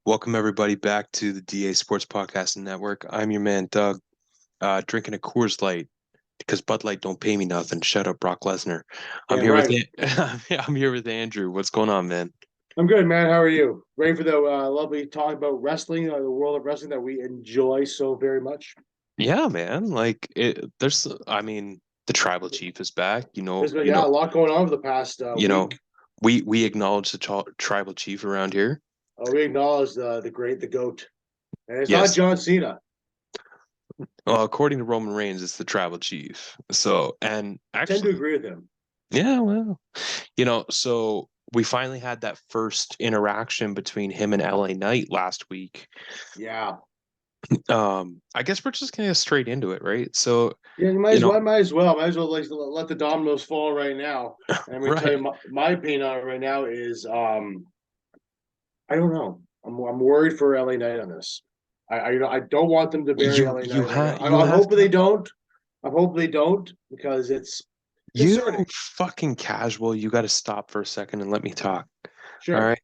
Welcome everybody back to the DA Sports Podcast Network. I'm your man Doug, drinking a Coors Light because Bud Light don't pay me nothing. Shut up, Brock Lesnar. I'm Damn here with right. I'm here with Andrew. What's going on, man? I'm good, man. How are you? Ready for the lovely talk about wrestling, the world of wrestling that we enjoy so very much? Yeah, man. Like the Tribal Chief is back. There's been a lot going on over the past You know, week. we acknowledge the Tribal Chief around here. We acknowledge the goat, and it's not Yes. John Cena. Well, according to Roman Reigns, it's the Tribal Chief. So, and I tend to actually, agree with him. yeah, well, so we finally had that first interaction between him and L.A. Knight last week. Yeah, I guess we're just gonna get straight into it, right? So, yeah. You might you as well. know, Might as well like let the dominoes fall right now. And I'm going to tell you right. my opinion on it right now is I don't know. I'm worried for LA Knight on this. I don't want them to bury You LA you Knight right now. have I'm, you I'm have hoping they to don't. I'm hoping they don't because it's you concerning. fucking casual, you gotta stop for a second and let me talk. All Sure. right.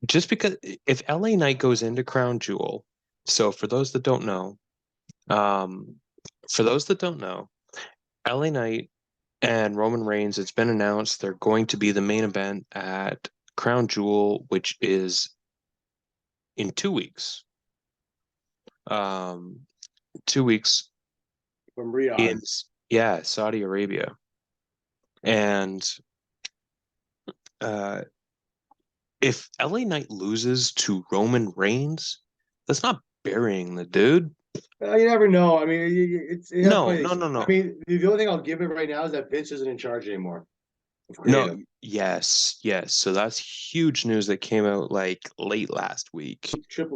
Just because if LA Knight goes into Crown Jewel, so um, for those that don't know, LA Knight and Roman Reigns, it's been announced they're going to be the main event at Crown Jewel, which is in 2 weeks. Um, 2 weeks From in, Riyadh. yeah, Saudi Arabia. And uh, if LA Knight loses to Roman Reigns, that's not burying the dude. You never know. I mean, it's you have to No, play no, these. no, I no. mean, the only thing I'll give it right now is that Vince isn't in charge anymore of No, creative. yes, yes. So that's huge news that came out like late last week, Triple,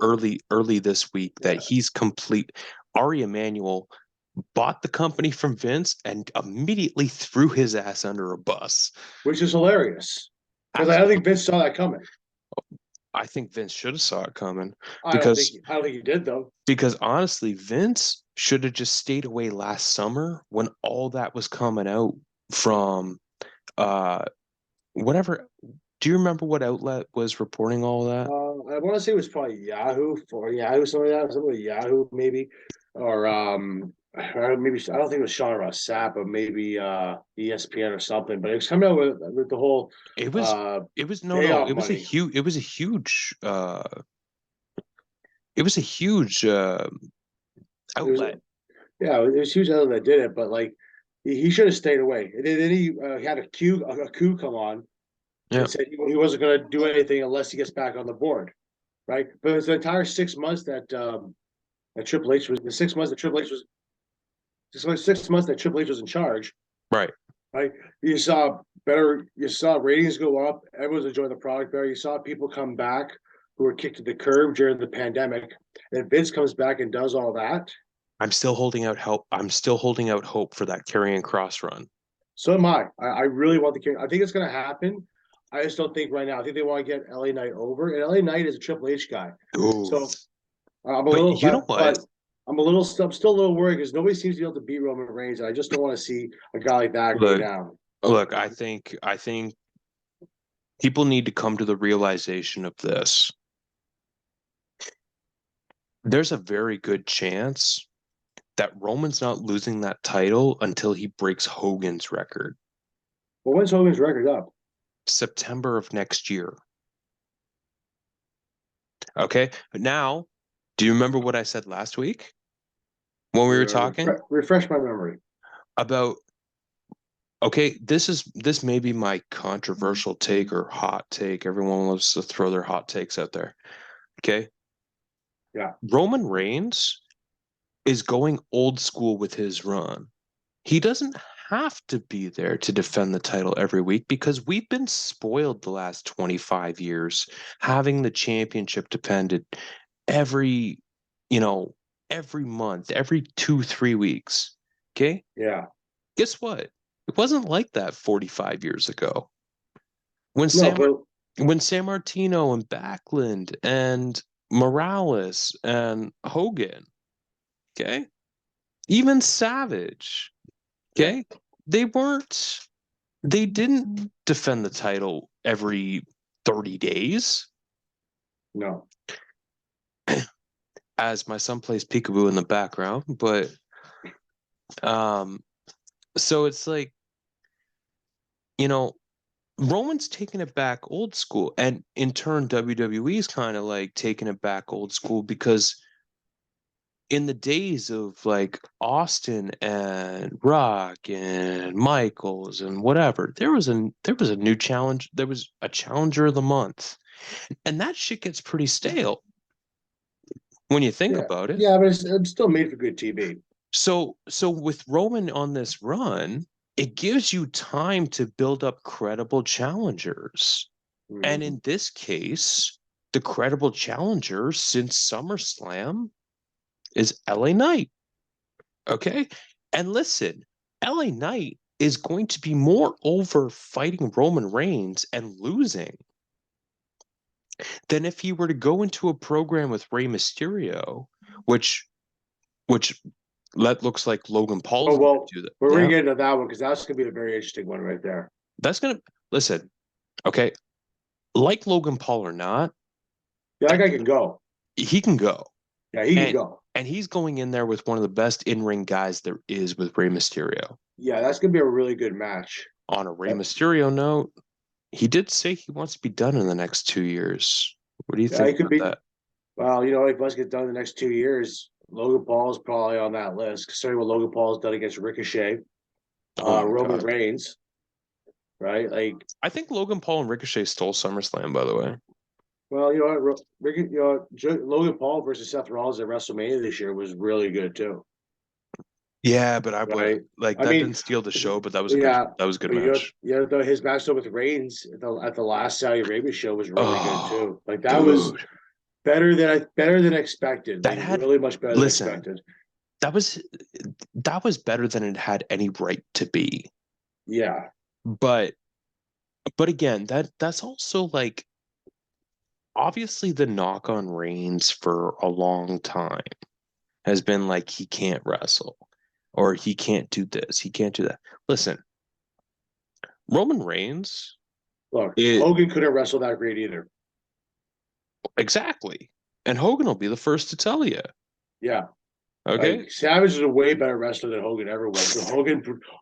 early this week that yeah, he's complete. Ari Emanuel bought the company from Vince and immediately threw his ass under a bus. which is hilarious because I don't think Absolutely. Vince saw that coming. I think Vince should have saw it coming I don't think because I don't think he did though. honestly, Vince should have just stayed away last summer when all that was coming out from uh whatever. Do you remember what outlet was reporting all that? I want to say it was probably Yahoo for Yahoo, something like that, something with Yahoo maybe, or maybe I don't think it was Sean Ross Sapp, but maybe ESPN or something. But it was coming out with the whole It was uh it was no, payoff money, it was a huge it was outlet. yeah, it was huge that did it, but like he should have stayed away. And then he had a coup come on Yeah, and said he wasn't going to do anything unless he gets back on the board, right? But it was the entire 6 months that Triple H was the 6 months that Triple H was 6 months that Triple H was in charge, right. right? You saw ratings go up, everyone's enjoying the product better. You saw people come back who were kicked to the curb during the pandemic. And Vince comes back and does all that. I'm still holding out hope. I'm still holding out hope for that carrying cross run. So am I. I really want the king. I think it's going to happen. I just don't think right now. I think they want to get LA Knight over, and LA Knight is a Triple H guy. Ooh. So I'm a But little, you know what? but I'm still a little worried because nobody seems to be able to beat Roman Reigns, and I just don't want to see a guy like that go Look, down. look, I think people need to come to the realization of this. There's a very good chance that Roman's not losing that title until he breaks Hogan's record, Well, when's Hogan's record up? September of next year. Okay? But now, do you remember what I said last week when we were talking Refresh my memory. about okay, this may be my controversial take or hot take. Everyone loves to throw their hot takes out there. Okay? Yeah. Roman Reigns is going old school with his run. He doesn't have to be there to defend the title every week because we've been spoiled the last 25 years having the championship defended every, you know, every month, every 2, 3 weeks. Okay. Yeah. Guess what? It wasn't like that 45 years ago when No, Sam but when San Martino and Backlund and Morales and Hogan, okay, even Savage, yeah. okay, they weren't they didn't defend the title every 30 days. No. as my son plays peekaboo in the background. But um, so it's like, you know, Roman's taking it back old school, and in turn, WWE's kind of like taking it back old school because in the days of like Austin and Rock and Michaels and whatever, there was a new challenge. There was a challenger of the month, and that shit gets pretty stale when you think Yeah. about it. Yeah, but it's still made for good TV. So with Roman on this run, it gives you time to build up credible challengers. And Mm. in this case, the credible challenger since SummerSlam is LA Knight. Okay. And listen, LA Knight is going to be more over fighting Roman Reigns and losing than if he were to go into a program with Rey Mysterio, which which that looks like Logan Oh Paul's going well, to do that. we're gonna Yeah. get into that one because that's gonna be a very interesting one right there. That's gonna listen, okay. Like Logan Paul or not, Yeah, that guy can go. he can go. Yeah, he can And go. and he's going in there with one of the best in-ring guys there is with Rey Mysterio. Yeah, that's gonna be a really good match. On a Rey Uh, Mysterio note, he did say he wants to be done in the next 2 years. What do you Yeah, think he could about be. that? Well, you know, if let's get done in the next 2 years, Logan Paul is probably on that list. Considering what Logan Paul has done against Ricochet, Oh my Roman God. Reigns, right? Like, I think Logan Paul and Ricochet stole SummerSlam, by the way. well, you know what, Logan Paul versus Seth Rollins at WrestleMania this year was really good too, Yeah, but I would right? like I that mean, didn't steal the show, but yeah, that was a good but match. though his match though with Reigns at the last Saudi Arabia show was really good Oh, too. Like that was dude. better than expected. That Like had really much better than listen, expected. that was that was better than it had any right to be. Yeah, But again, that's also like obviously the knock on Reigns for a long time has been like he can't wrestle or he can't do this, he can't do that. Listen, Roman Reigns, look, it Hogan couldn't wrestle that great either. exactly. And Hogan will be the first to tell you. Yeah. Okay? Like Savage is a way better wrestler than Hogan ever was. But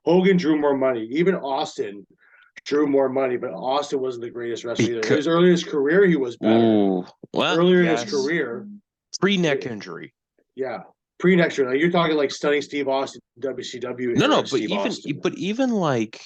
Hogan drew more money. Even Austin drew more money, but Austin wasn't the greatest wrestler either. Because His early in his career, he was better. ooh, well, Earlier in his yes. career, Pre-neck it, injury. yeah, pre next year, like you're talking like stunning Steve Austin, WCW No, no, era Steve Austin. but even like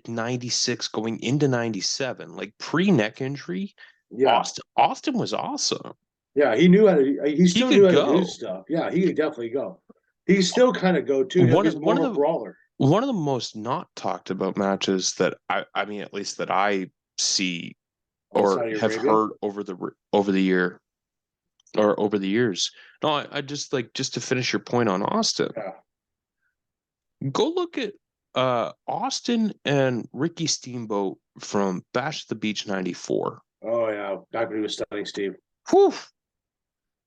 96 going into 97, like pre-neck injury, Yeah, Austin was awesome. yeah, he knew how to. He He still knew could how to do go. stuff. Yeah, he could definitely go. He still kind of go too. One He's of more one of of a the brawler one of the most not talked about matches that I mean at least that I see on or Saudi have Arabia. heard over the year or over the years. No, I just like just to finish your point on Austin. Yeah. Go look at Austin and Ricky Steamboat from Bash at the Beach 94. Oh yeah, back when he was stunning Steve. Whew,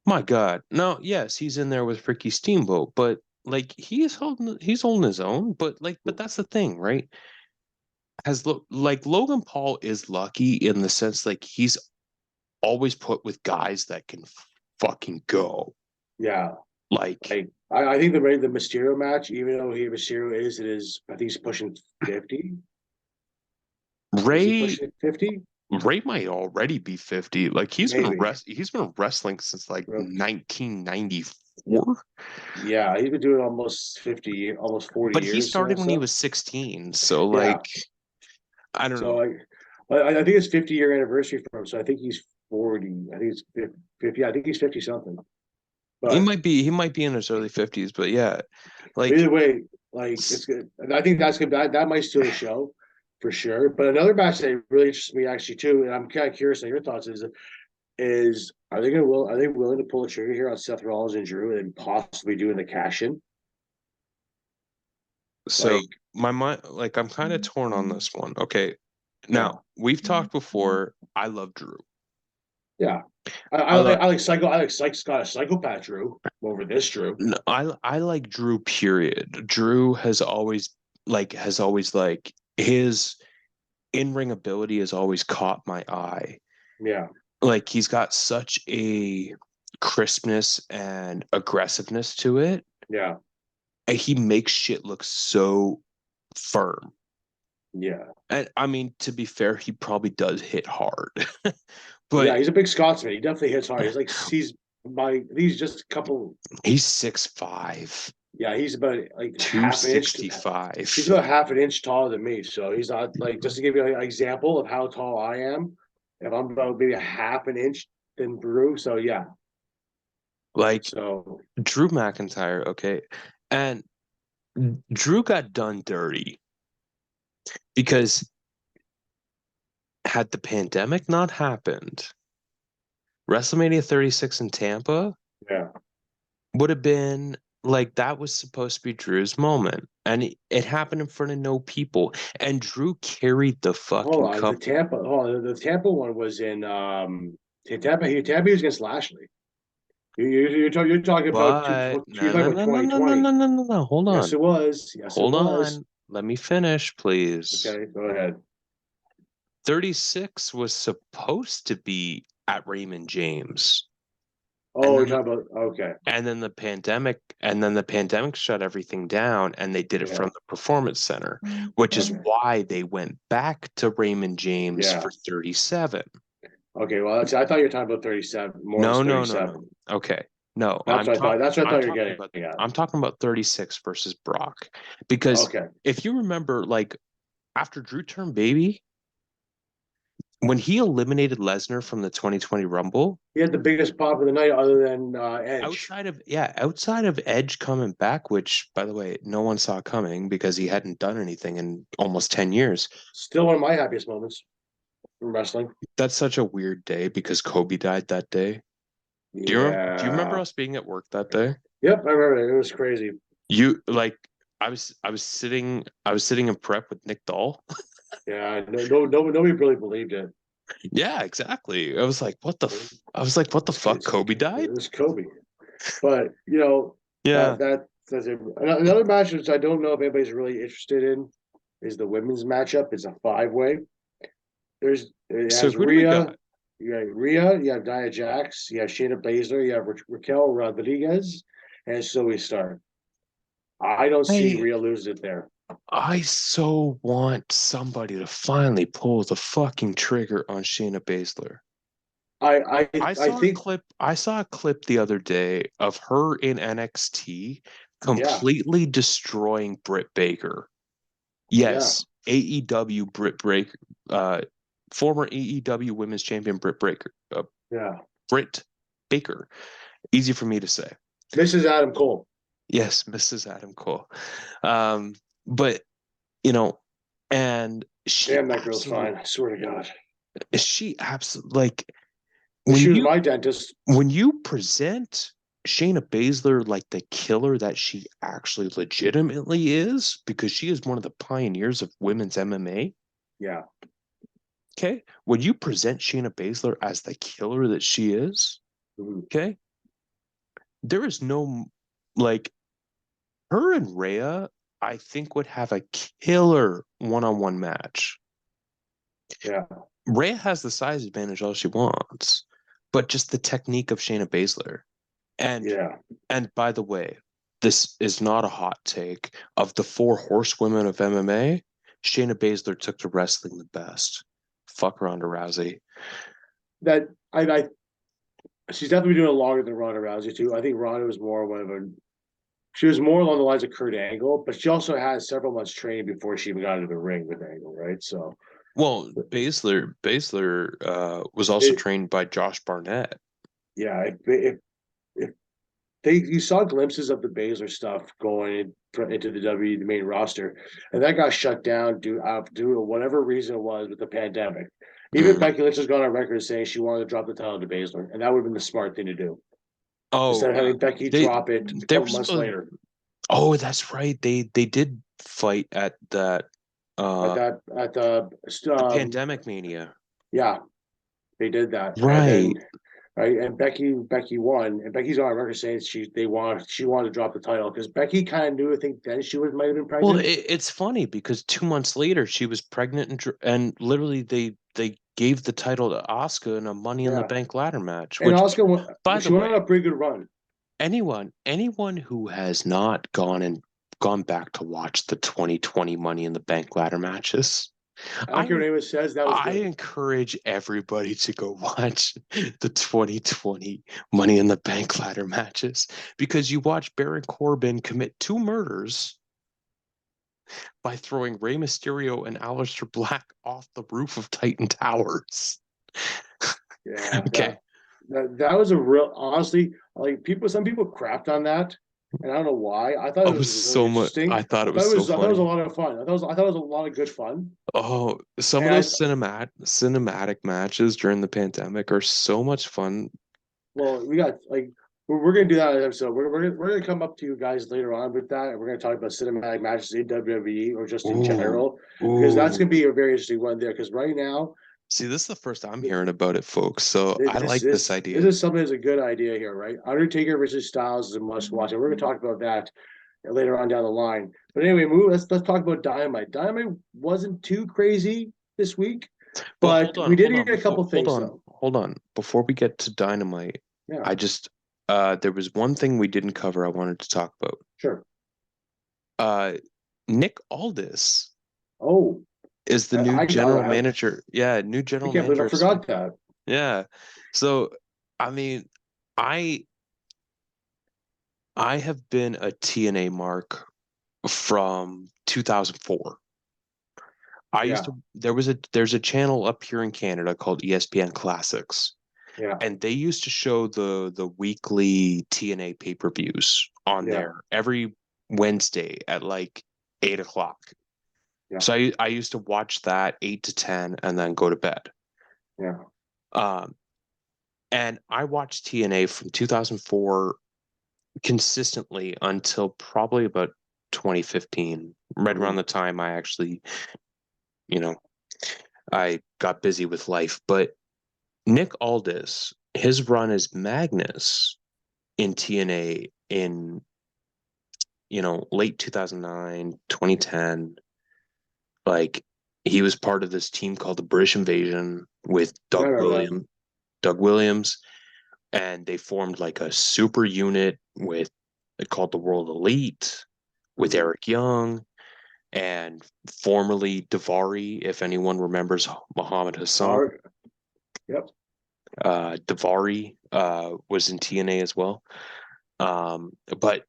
my God. No, yes, he's in there with Ricky Steamboat, but like he's holding his own, but that's the thing, right? Like Logan Paul is lucky in the sense like he's always put with guys that can fucking go. Yeah, Like like I think the Mysterio match, even though Mysterio is I think he's pushing 50. Is he Ray pushing 50? Ray might already be 50. Like Maybe. he's been wrestling since like 1994. Yeah, he's been doing almost 50, almost 40 But he years now. started when he So was 16. So yeah, like I don't so know. I think it's 50-year anniversary for him. So I think he's 40. I think it's 50. I think he's 50 something. But He might be in his early 50s, but yeah. Like either way, like it's good. And I think that's good. That might steal the show for sure. But another match that really interests me actually too, and I'm kind of curious on your thoughts is are they willing to pull the trigger here on Seth Rollins and Drew and possibly doing the cash in? so Like, my mind like I'm kind of torn on this one. Okay. yeah, Now, we've talked before. I love Drew. yeah. I love I like Scott a psychopath Drew over this Drew. I like Drew period. Drew has always like his in-ring ability has always caught my eye. Yeah, like he's got such a crispness and aggressiveness to it. Yeah, And he makes shit look so firm. yeah, And I mean, to be fair, he probably does hit hard. yeah. But He's a big Scotsman. He definitely hits hard. He's just a couple. he's 6'5", Yeah, he's about like half an inch. He's 265. about half an inch taller than me. So he's not like, just to give you an example of how tall I am. If I'm about maybe a half an inch than Brew, so yeah. Like So Drew McIntyre, okay? And Drew got done dirty because had the pandemic not happened, WrestleMania 36 in Tampa yeah. would have been like that was supposed to be Drew's moment. And it happened in front of no people. And Drew carried the Hold fucking on, the company. Tampa. Hold on, the Tampa one was in Tampa was against Lashley. You're talking about But you're no, talking no, about no, no, no, no, 2020. no, no, no, no. Hold Yes, on. it was. Yes, it Hold was. on. Let me finish, please. Okay, go ahead. 36 was supposed to be at Raymond James. And Oh, you're then talking about okay. the pandemic shut everything down and they did it Yeah, from the performance center, which is okay. why they went back to Raymond James Yeah. for 37. Okay, well, I thought you were talking about 37, more as No, no, no, 37. no. Okay. No, That's what I thought. That's what I thought you were getting at. I'm talking about 36 versus Brock. Because Okay. if you remember, like after Drew turned baby, when he eliminated Lesnar from the 2020 Rumble, He had the biggest pop of the night other than Edge. outside of Edge coming back, which by the way, no one saw coming because he hadn't done anything in almost 10 years. Still one of my happiest moments from wrestling. That's such a weird day because Kobe died that day. Do you remember Yeah. us being at work that day? Yep, I remember it. It was crazy. You like I was sitting in prep with Nick Dahl. Yeah, no, nobody really believed it. Yeah, exactly. I was like, what the fuck? Kobe It died? was Kobe. But Yeah. that's it. Another match which I don't know if anybody's really interested in is the women's matchup. It's a 5-way. It So has who do we Rhea. got? You have Rhea. You have Nia Jax. You have Shayna Baszler. You have Raquel Rodriguez, and so we start. I don't see I Rhea lose it there. I so want somebody to finally pull the fucking trigger on Shayna Baszler. I think I saw a clip the other day of her in NXT yeah, completely destroying Britt Baker. yeah, Yes, AEW Britt Baker, former AEW Women's Champion yeah. Britt Baker. Easy for me to say. Mrs. Adam Cole. Yes, Mrs. Adam Cole. Um, but you know, and Damn, that girl's fine. I swear to God. she absolutely like If when she was you my dentist, when you present Shayna Baszler like the killer that she actually legitimately is, because she is one of the pioneers of women's MMA. yeah. Okay, when you present Shayna Baszler as the killer that she is, Mhm. okay, there is no like her and Rhea. I think would have a killer one-on-one match. Yeah, Rhea has the size advantage all she wants, but just the technique of Shayna Baszler. And yeah. and by the way, this is not a hot take. Of the four horsewomen of MMA, Shayna Baszler took to wrestling the best. Fuck Ronda Rousey. That I she's definitely doing it longer than Ronda Rousey too. I think Ronda was more one of a she was more along the lines of Kurt Angle, but she also had several months training before she even got into the ring with Angle, right? So Well, Baszler was also it trained by Josh Barnett. yeah, if they you saw glimpses of the Baszler stuff going into the W the main roster, and that got shut down due to whatever reason it was with the pandemic. Even Mm. Becky Lynch has gone on record saying she wanted to drop the title to Baszler, and that would have been the smart thing to do instead Oh, of having Becky they drop it a they couple were months supposed. later. Oh, that's right. They did fight at that At uh that at the pandemic mania. yeah, they did that, and then Right. right? And Becky won, and Becky's on record saying she wanted to drop the title because Becky kind of knew, I think then she might have been Well, pregnant. it's funny because 2 months later she was pregnant and literally they gave the title to Asuka in a Money in the Yeah, Bank ladder match. and Which, Oscar won, by the she went way, on a pretty good run. anyone who has not gone back to watch the 2020 Money in the Bank ladder matches, I don't I care what anyone says, that was I good. encourage everybody to go watch the 2020 Money in the Bank ladder matches because you watch Baron Corbin commit two murders by throwing Rey Mysterio and Aleister Black off the roof of Titan Towers. Yeah, Okay. that was a real, honestly, like some people crapped on that, and I don't know why. I thought it It was was really so much. I interesting. thought it was so I thought it was a funny. lot of fun. I thought it was a lot of good fun. Oh, some of And those cinematic matches during the pandemic are so much fun. well, we got like we're gonna do that episode. We're gonna come up to you guys later on with that, and we're gonna talk about cinematic matches in WWE or just in Ooh, general, because that's gonna ooh. be a very interesting one there. Because right now, See, this is the first I'm hearing about it, folks. So I this like this this this idea. is something that's a good idea here, right? Undertaker versus Styles is a must watch, and we're gonna talk about that later on down the line. But anyway, let's talk about Dynamite. Dynamite wasn't too crazy this week, But but we did hold get on, a couple things though. hold on. Before we get to Dynamite, Yeah, I just there was one thing we didn't cover I wanted to talk about. sure. Uh Nick Aldis Oh, is the new general I manager. Yeah, new I general can't believe manager I of Smack. forgot that. Yeah. So I mean, I I have been a TNA mark from 2004. I used Yeah, to there's a channel up here in Canada called ESPN Classics, yeah, and they used to show the weekly TNA pay-per-views on yeah, there every Wednesday at like 8 o'clock. yeah, So I used to watch that 8 to 10 and then go to bed. yeah. Um, and I watched TNA from 2004 consistently until probably about 2015, right around Mhm. the time I actually, you know, I got busy with life. But Nick Aldis, his run as Magnus in TNA in, late 2009, 2010, like he was part of this team called the British Invasion with I remember that. Doug Williams, and they formed like a super unit with called the World Elite with Mhm. Eric Young and formerly Davari, if anyone remembers Muhammad Hassan. Art, yep. Davari was in TNA as well. But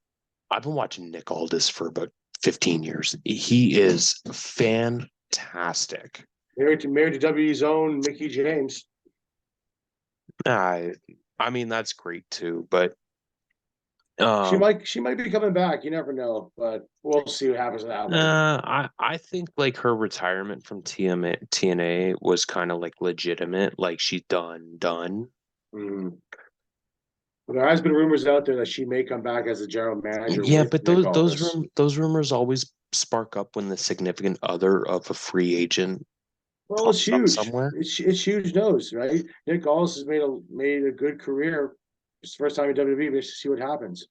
I've been watching Nick Aldis for about 15 years. He is fantastic. Married to WWE's own Mickey James. I I mean that's great too, but She um might she might be coming back. You never know, but we'll see what happens with that one. I think like her retirement from TNA was kind of like legitimate, like she's done. Mm. There has been rumors out there that she may come back as a general manager Yeah, with but Nick Aldis. those rumors always spark up when the significant other of a free agent Well, it's pops up huge. somewhere. It's huge news, right? Nick Aldis has made a good career. It's the first time in WWE. Let's see what happens.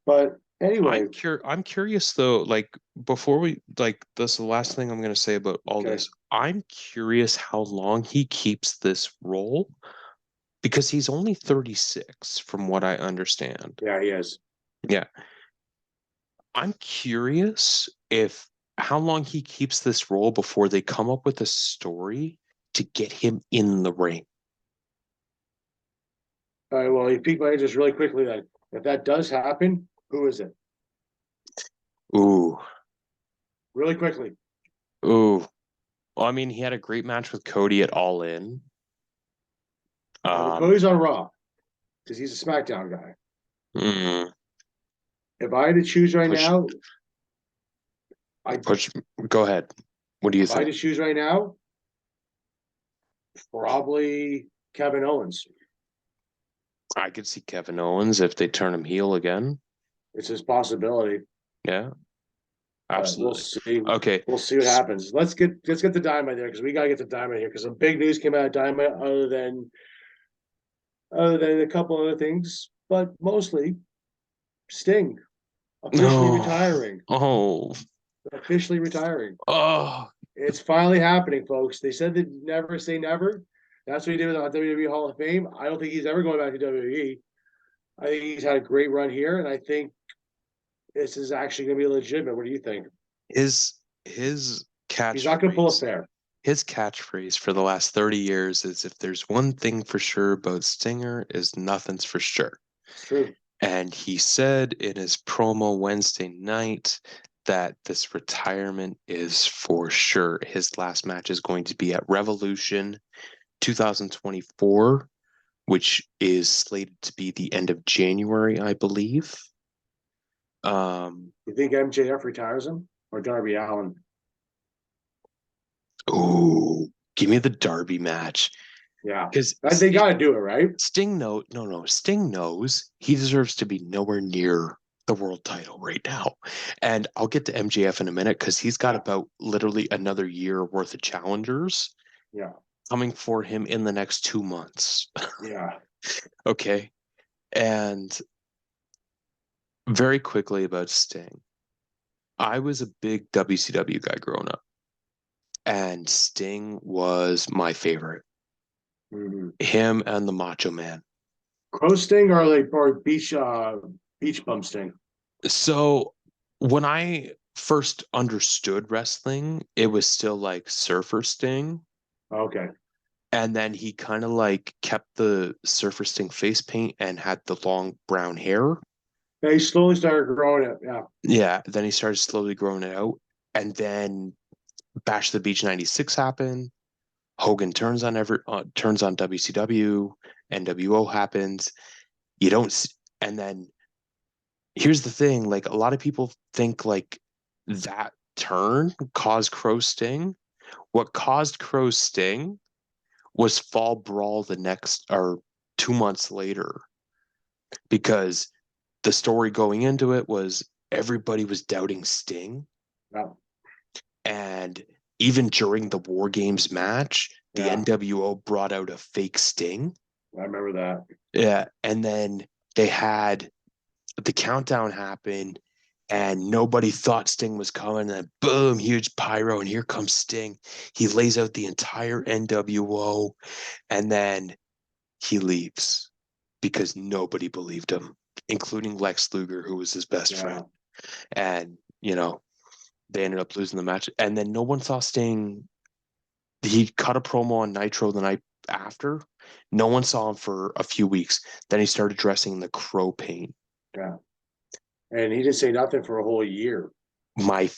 But anyway, I'm curious though, like before we like this is the last thing I'm gonna say about all okay. this. I'm curious how long he keeps this role because he's only 36 from what I understand. Yeah, he is. Yeah. I'm curious if how long he keeps this role before they come up with a story to get him in the ring. All right. Well, you piqued my interest really quickly. Then, if that does happen, who is it? Ooh, Really quickly. ooh. Well, I mean, he had a great match with Cody at All In. Yeah, but Um, Cody's on Raw because he's a SmackDown guy. mm, If I had to choose right push, now, I push. Go ahead. What do you if I had think? to choose right now, probably Kevin Owens. I could see Kevin Owens if they turn him heel again. It's his possibility, Yeah, but we'll absolutely. see. Okay. We'll see what happens. Let's get the Dynamite there because we gotta get the Dynamite here because some big news came out of Dynamite other than other than a couple other things, but mostly Sting officially No. retiring. Oh. Officially retiring. Oh. It's finally happening, folks. They said they'd never say never. That's what he did with the WWE Hall of Fame. I don't think he's ever going back to WWE. I think he's had a great run here, and I think this is actually going to be legitimate. What do you think? His his He's not going to pull a catchphrase fair. his catchphrase for the last 30 years is if there's one thing for sure about Stinger is nothing's for sure. It's true. And he said in his promo Wednesday night that this retirement is for sure. His last match is going to be at Revolution 2024, which is slated to be the end of January, I believe. You think MJF retires him or Darby Allin? Oh, give me the Darby match. Yeah, Because they got to do it, right? Sting knows he deserves to be nowhere near the world title right now. And I'll get to MJF in a minute because he's got Yeah, about literally another year worth of challengers yeah, coming for him in the next 2 months. yeah. Okay. And very quickly about Sting. I was a big WCW guy growing up, and Sting was my favorite. Mm-hmm. Him and the Macho Man. Crow Sting or like or beach bum Sting? So when I first understood wrestling, it was still like Surfer Sting. Okay. And then he kind of like kept the Surfer Sting face paint and had the long brown hair. Yeah, he slowly started growing it. Yeah, Yeah. Then he started slowly growing it out. And then Bash the Beach 96 happened. Hogan turns on WCW. NWO happens. You don't, and then here's the thing, like a lot of people think like that turn caused Crow Sting. What caused Crow Sting was Fall Brawl the next or 2 months later, because the story going into it was everybody was doubting Sting. yeah, And even during the War Games match, the yeah. NWO brought out a fake Sting. I remember that. Yeah. And then they had the countdown happen and nobody thought Sting was coming. And boom, huge pyro, and here comes Sting. He lays out the entire NWO, and then he leaves because nobody believed him, including Lex Luger, who was his best Yeah, friend. And, they ended up losing the match. And then no one saw Sting. He cut a promo on Nitro the night after. No one saw him for a few weeks. Then he started dressing in the crow paint. yeah. And he didn't say nothing for a whole year. My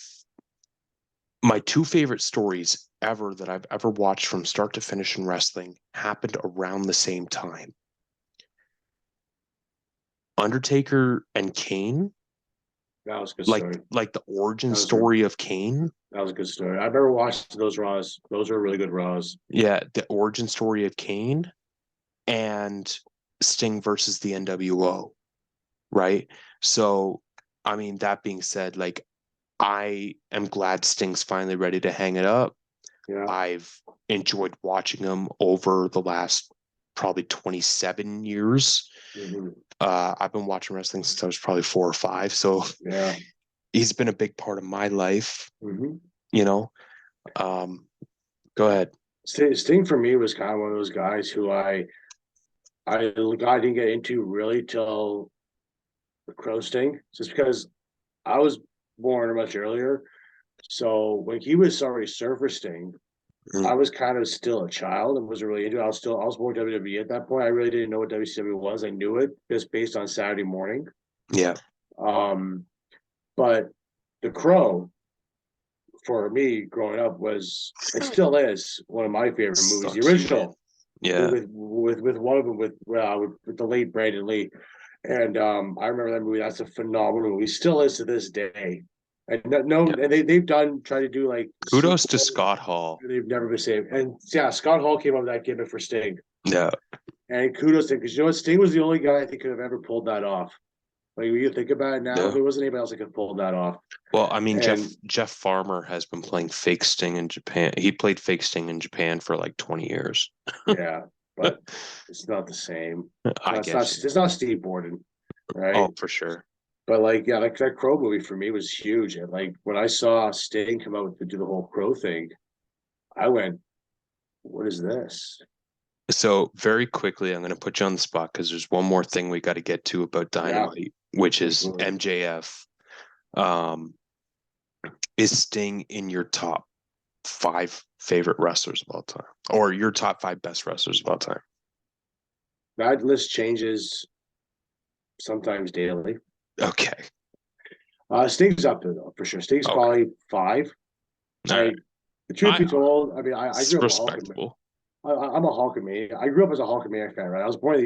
my two favorite stories ever that I've ever watched from start to finish in wrestling happened around the same time. Undertaker and Kane, That was a good like story. like the origin That was a story of Kane. that was a good story. I remember watching those Raws. Those were really good Raws. Yeah, the origin story of Kane and Sting versus the NWO, right? So, I mean, that being said, like I am glad Sting's finally ready to hang it up. Yeah. I've enjoyed watching him over the last probably 27 years. Mm-hmm. I've been watching wrestling since I was probably 4 or 5. So Yeah. he's been a big part of my life, Mm-hmm. you know. Um, Go ahead. Sting for me was kind of one of those guys who I didn't get into really till the Crow Sting, just because I was born much earlier. So when he was already Surfer Sting, I Mm, was kind of still a child and wasn't really into it. I was more WWE at that point. I really didn't know what WCW was. I knew it just based on Saturday morning. yeah. Um, but the Crow for me growing up was it still is one of my favorite movies. The Sucks you in. original Yeah. with one of them with the late Brandon Lee, and I remember that movie. That's a phenomenal movie. Still is to this day. And no, Yeah. and they've done try to do like Kudos to sequels. Scott Hall. They've never been saved. And yeah, Scott Hall came up with that gimmick for Sting. Yeah. And kudos to him because you know what, Sting was the only guy I think could have ever pulled that off. Like when you think about it now, Yeah. there wasn't anybody else that could pull that off. Well, I mean, And Jeff Farmer has been playing fake Sting in Japan. He played fake Sting in Japan for like 20 years. yeah, but it's not the same. I get you. It's not Steve Borden, right? Oh, for sure. But like, yeah, like that Crow movie for me was huge. And like when I saw Sting come out to do the whole Crow thing, I went, "What is this?" So very quickly, I'm going to put you on the spot because there's one more thing we got to get to about Yeah, Dynamite, which is absolutely. MJF. Um, is Sting in your top five favorite wrestlers of all time, or your top five best wrestlers of all time? That list changes sometimes daily. Okay. Sting's up there though, for sure. Sting's Okay. probably five. All right. Like the truth I be told, I mean, I It's grew up a Hulkamania. respectable. I'm a Hulkamania. I grew up as a Hulkamania fan, right? I was born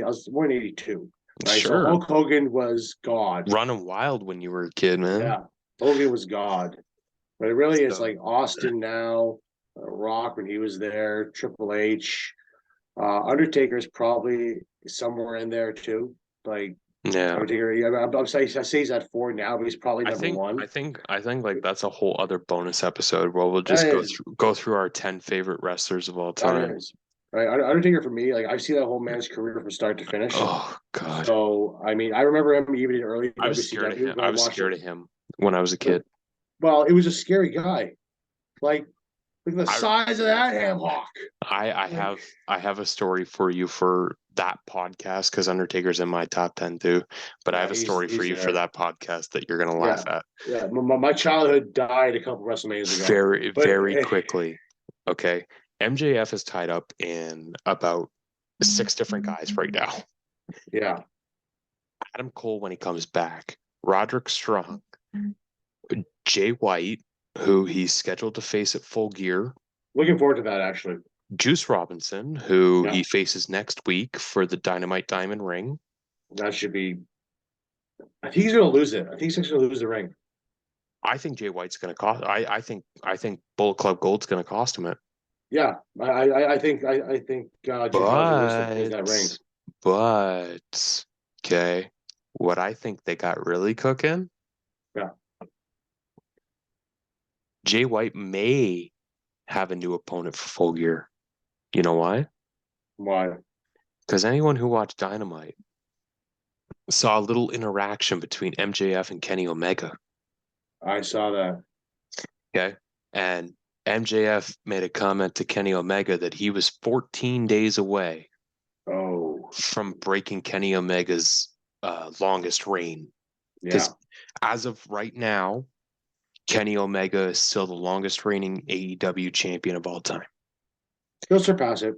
in '82, right? So Sure. Hulk Hogan was God. Running wild when you were a kid, man. Yeah, Hogan was God. But it really is So like Austin now, Rock when he was there, Triple H, Undertaker's probably somewhere in there too. Like yeah. Undertaker, yeah, I'm saying I say he's at four now, but he's probably I number think one. I think I think like that's a whole other bonus episode where we'll That just is, go through our 10 favorite wrestlers of all that time. is. Right, Undertaker for me, like I've seen that whole man's career from start to finish. Oh God. So I mean, I remember him even in early I was scared of WCW him. when I I was watched it. scared of him when I was a But kid. well, it was a scary guy. Like look at the I size of that ham hock. I Like have a story for you for that podcast because Undertaker's in my top 10 too. But I yeah, have a story for he's you for there. that podcast that you're gonna laugh Yeah, at yeah. My childhood died a couple WrestleManias ago, very, but very quickly. Okay. MJF is tied up in about six different guys right now. yeah, Adam Cole when he comes back, Roderick Strong, Jay White, who he's scheduled to face at Full Gear, looking forward to that actually. Juice Robinson, who Yeah, he faces next week for the Dynamite Diamond Ring. that should be. I think he's gonna lose it. I think he's gonna lose the ring. I think Jay White's going to cost. I think Bullet Club Gold's going to cost him it. Yeah, I think Jim John's gonna lose that ring. But but okay, what I think they got really cooking. Yeah, Jay White may have a new opponent for Full Gear. You know why? why? Because anyone who watched Dynamite saw a little interaction between MJF and Kenny Omega. I saw that. Okay. And MJF made a comment to Kenny Omega that he was 14 days away Oh, from breaking Kenny Omega's longest reign. yeah, Because as of right now, Kenny Omega is still the longest reigning AEW champion of all time. he'll surpass it.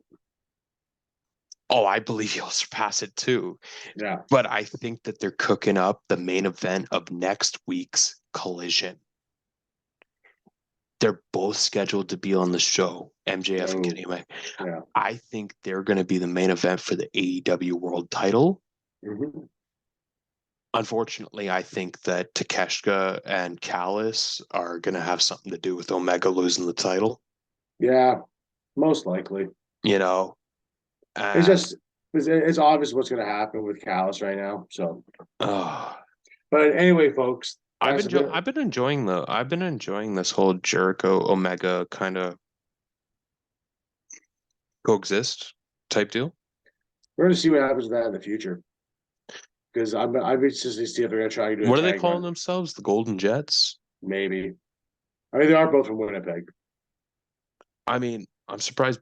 Oh, I believe he'll surpass it too. Yeah, But I think that they're cooking up the main event of next week's Collision. They're both scheduled to be on the show, MJF and oh, Kenny Omega. yeah. I think they're going to be the main event for the AEW World Title. Mm-hmm. Unfortunately, I think that Takeshita and Callis are going to have something to do with Omega losing the title. Yeah, most likely. You know, It's and just it's obvious what's going to happen with Callis right now. So, uh, but anyway, folks, that's a bit. I've been enjoying this whole Jericho Omega kind of coexist type deal. We're going to see what happens with that in the future because I'm interested to see if they're going to try to do a What are they tag calling run. themselves? The Golden Jets? Maybe. I mean, they are both from Winnipeg, I mean, I'm surprised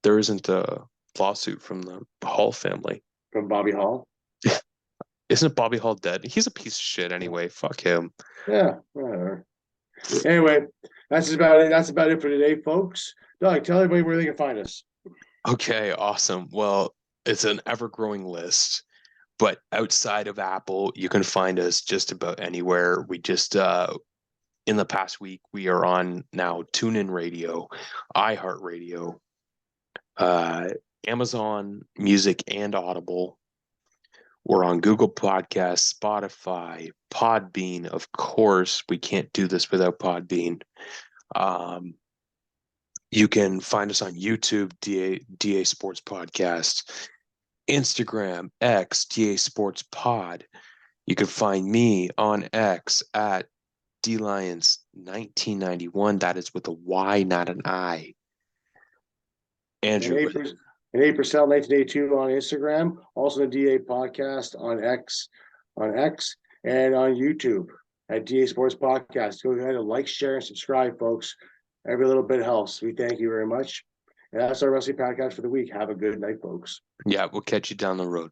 there isn't a lawsuit from the Hall family. from Bobby Hall. Isn't Bobby Hall dead? He's a piece of shit anyway. Fuck him. Yeah, whatever. Anyway, that's about it. That's about it for today, folks. Doug, tell everybody where they can find us. Okay, awesome. Well, it's an ever-growing list, but outside of Apple, you can find us just about anywhere. We just in the past week, we are on now TuneIn Radio, iHeartRadio, uh, Amazon Music, and Audible. We're on Google Podcasts, Spotify, Podbean. Of course, we can't do this without Podbean. Um, you can find us on YouTube, DA Sports Podcast, Instagram, X, DA Sports Pod. You can find me on X at DLions1991. That is with a Y, not an I. And Andrew, April, and 8% 1982 on Instagram. Also the DA podcast on X, and on YouTube at DA Sports Podcast. Go ahead and like, share, and subscribe, folks. Every little bit helps. We thank you very much. And that's our wrestling podcast for the week. Have a good night, folks. Yeah, we'll catch you down the road.